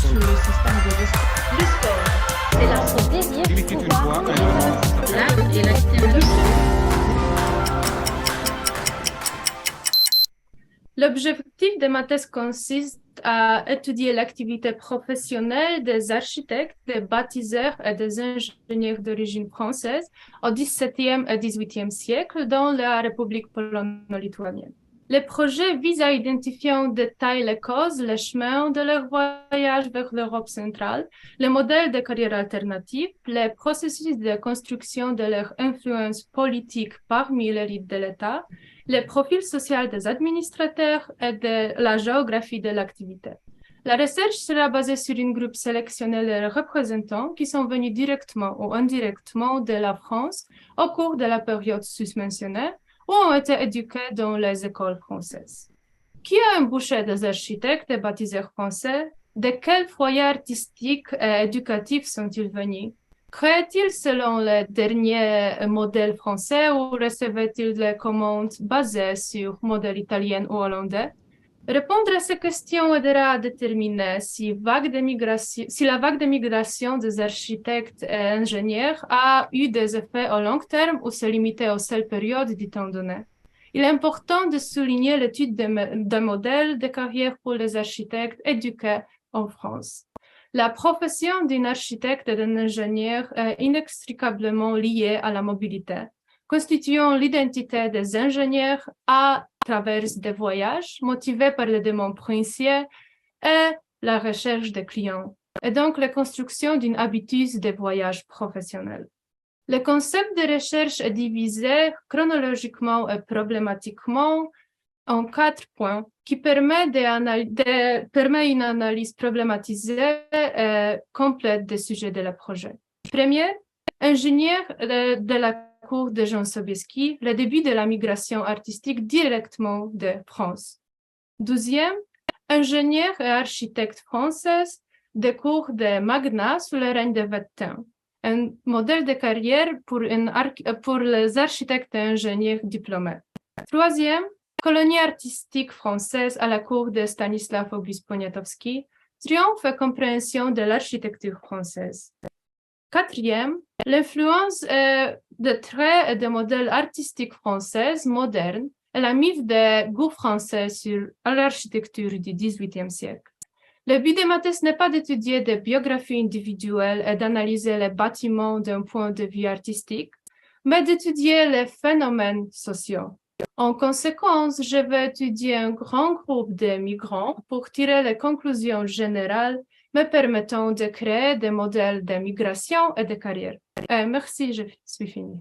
sur le système de gestion. Le sport, c'est la santé, Il était une fois un l'art et l'activité. L'objectif de ma thèse consiste à étudier l'activité professionnelle des architectes, des bâtisseurs et des ingénieurs d'origine française au XVIIe et XVIIIe siècle dans la République polono-lituanienne. Les projets visent à identifier en détail les causes, les chemins de leur voyage vers l'Europe centrale, les modèles de carrière alternative, les processus de construction de leur influence politique parmi l'élite de l'État, les profils sociaux des administrateurs et de la géographie de l'activité. La recherche sera basée sur un groupe sélectionné de représentants qui sont venus directement ou indirectement de la France au cours de la période susmentionnée ou ont été éduqués dans les écoles françaises. Qui a embauché des architectes et bâtisseurs français? De quels foyers artistiques et éducatifs sont-ils venus? Créaient-ils selon les derniers modèles français ou recevaient-ils des commandes basées sur modèles italiens ou hollandais? Répondre à ces questions aidera à déterminer si la vague de migration des architectes et ingénieurs a eu des effets au long terme ou se limitait aux seules périodes du temps donné. Il est important de souligner l'étude d'un modèle de carrière pour les architectes éduqués en France. La profession d'un architecte et d'un ingénieur est inextricablement liée à la mobilité, constituant l'identité des ingénieurs à travers des voyages motivés par les demandes princières et la recherche des clients, et donc la construction d'une habitude de voyage professionnel. Le concept de recherche est divisé chronologiquement et problématiquement en 4 points qui permet une analyse problématisée et complète des sujets de la projet. Premier, ingénieur de la cour de Jean Sobieski, le début de la migration artistique directement de France. Deuxième, ingénieur et architecte française des cours de Magna sous le règne de Wettin, un modèle de carrière pour les architectes et ingénieurs diplômés. Troisième, colonie artistique française à la cour de Stanisław August Poniatowski, triomphe et compréhension de l'architecture française. Quatrième, l'influence de traits et de modèles artistiques françaises modernes et la mise des goûts français sur l'architecture du XVIIIe siècle. Le but de ma thèse n'est pas d'étudier des biographies individuelles et d'analyser les bâtiments d'un point de vue artistique, mais d'étudier les phénomènes sociaux. En conséquence, je vais étudier un grand groupe de migrants pour tirer les conclusions générales me permettant de créer des modèles de migration et de carrière. Merci, je suis finie.